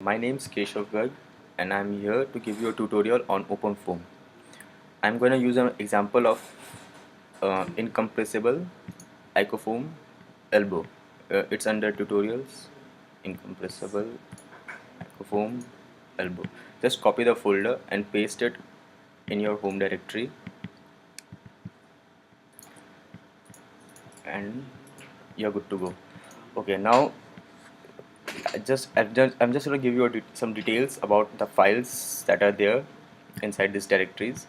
My name is Keshav Garg and I'm here to give you a tutorial on OpenFoam. I'm going to use an example of incompressible icoFoam elbow. It's under tutorials, incompressible icoFoam elbow. Just copy the folder and paste it in your home directory and you're good to go. Okay, now I'm just going to give you some details about the files that are there inside these directories.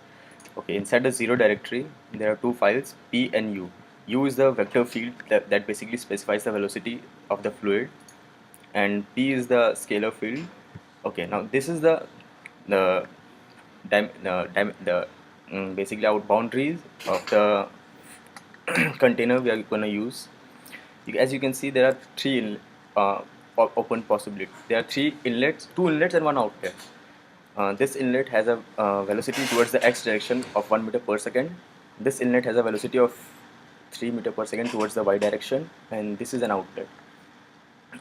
Okay, inside the zero directory, there are two files, P and U. U is the vector field that basically specifies the velocity of the fluid, and P is the scalar field. Okay, now this is the, basically our boundaries of the container we are going to use. As you can see, there are open possibilities. There are three inlets, two inlets and one outlet. This inlet has a velocity towards the x direction of 1 meter per second. This inlet has a velocity of 3 meter per second towards the y direction, and this is an outlet.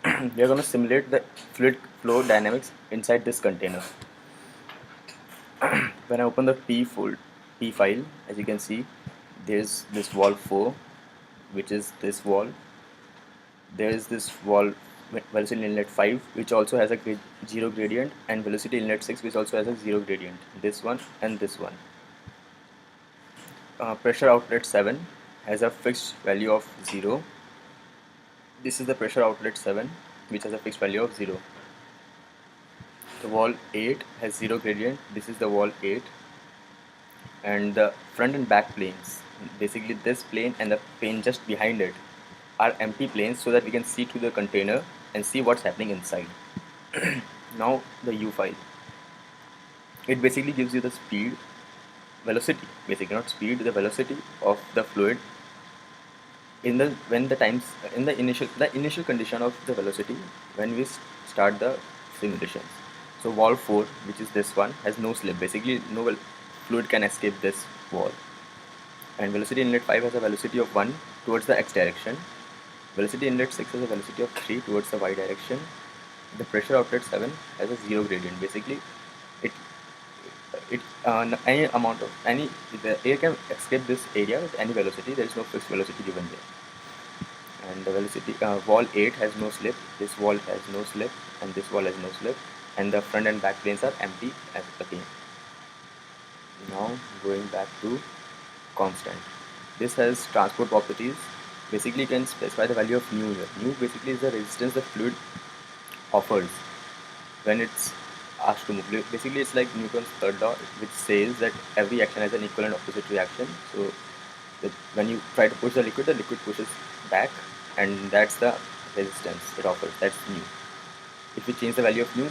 We are going to simulate the fluid flow dynamics inside this container. When I open the P file, as you can see, there's this wall 4, which is this wall. There is this wall velocity inlet 5, which also has a 0 gradient, and velocity inlet 6, which also has a 0 gradient. This one and this one. Pressure outlet 7 has a fixed value of 0. This is the pressure outlet 7, which has a fixed value of 0. The wall 8 has 0 gradient. This is the wall 8. And the front and back planes, basically this plane and the plane just behind it, are empty planes so that we can see through the container and see what's happening inside. Now the U file. It basically gives you the speed, velocity, basically not speed, the velocity of the fluid in the when the times in the initial condition of the velocity when we start the simulation. So wall 4, which is this one, has no slip. Basically no fluid can escape this wall. And velocity inlet 5 has a velocity of 1 towards the x direction. Velocity inlet 6 has a velocity of 3 towards the y direction. The pressure outlet 7 has a 0 gradient. Basically it any amount of any the air can escape this area with any velocity. There is no fixed velocity given there. And the velocity wall 8 has no slip, this wall has no slip, and this wall has no slip, and the front and back planes are empty as again. Now going back to constant, this has transport properties. Basically you can specify the value of nu here. Nu basically is the resistance the fluid offers when it's asked to move. Basically it's like Newton's third law, which says that every action has an equal and opposite reaction. So when you try to push the liquid pushes back, and that's the resistance it offers. That's nu. If we change the value of nu,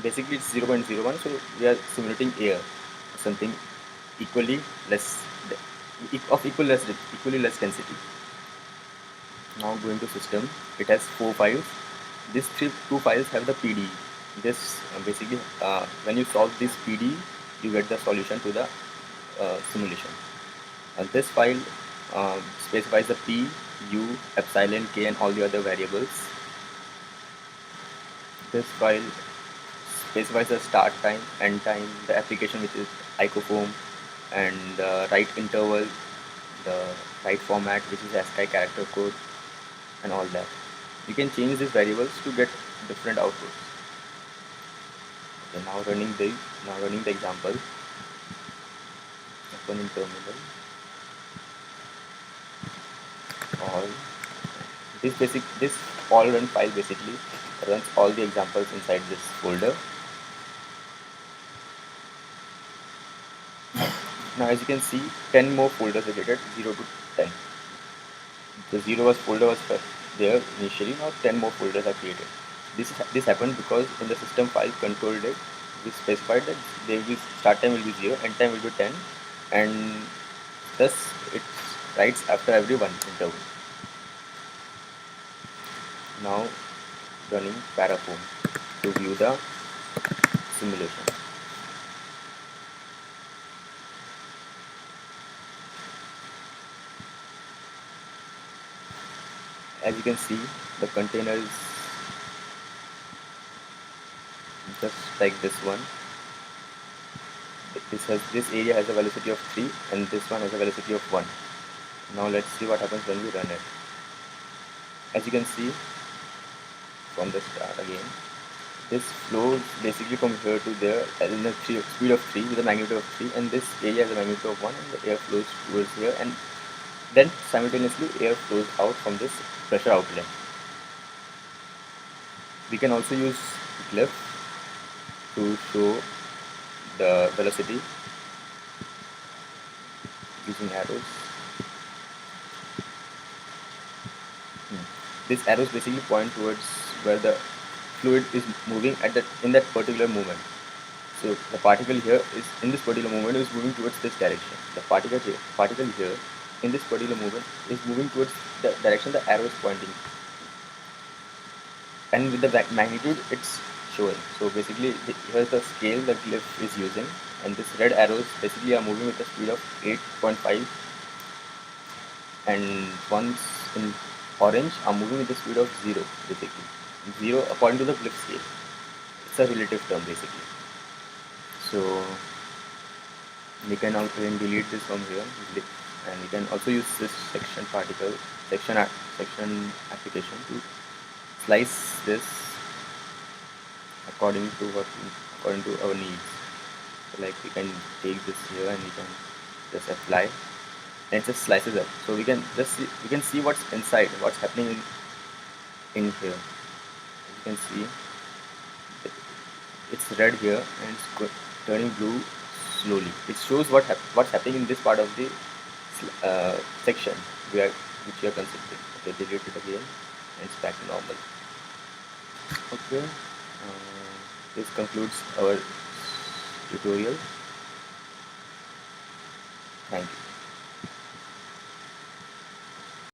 basically it's 0.01, so we are simulating air, something equally less of equally less density. Now going to system, it has 4 files. These two files have the PD. This basically when you solve this PD, you get the solution to the simulation. This file specifies the P, U, epsilon, K, and all the other variables. This file specifies the start time, end time, the application, which is icoFoam, and the write interval, the write format, which is ASCII character code, and all that. You can change these variables to get different outputs. Okay, now running the example. Open in terminal. All this all run file basically runs all the examples inside this folder. Now as you can see, 10 more folders are created, 0 to 10. The 0 folder was there initially. Now 10 more folders are created. This happened because in the system file control date, we specified that start time will be 0, end time will be 10, and thus it writes after every one interval. Now running paraFoam to view the simulation. As you can see, the container is just like this one. This area has a velocity of 3 and this one has a velocity of 1. Now let's see what happens when we run it. As you can see from the start again, this flows basically from here to there in a speed of 3 with a magnitude of 3, and this area has a magnitude of 1, and the air flows towards here, and then simultaneously air flows out from this pressure outlet. We can also use glyph to show the velocity using arrows. These arrows basically point towards where the fluid is moving at that in that particular movement. So the particle here is in this particular movement is moving towards this direction. The particle here in this particular movement is moving towards the direction the arrow is pointing, and with the magnitude it's showing. So basically here's the scale that glyph is using, and this red arrows basically are moving with the speed of 8.5, and ones in orange are moving with the speed of 0, basically 0 according to the glyph scale. It's a relative term basically. So we can now delete this from here, and we can also use this section application to slice this according to our needs. So like we can take this here and we can just apply, and it just slices up. So we can see what's inside, what's happening in here. As you can see, it's red here and it's turning blue slowly. It shows what's happening in this part of the section which we are considering. Okay, delete it again, and it's back to normal. Okay, this concludes our tutorial. Thank you.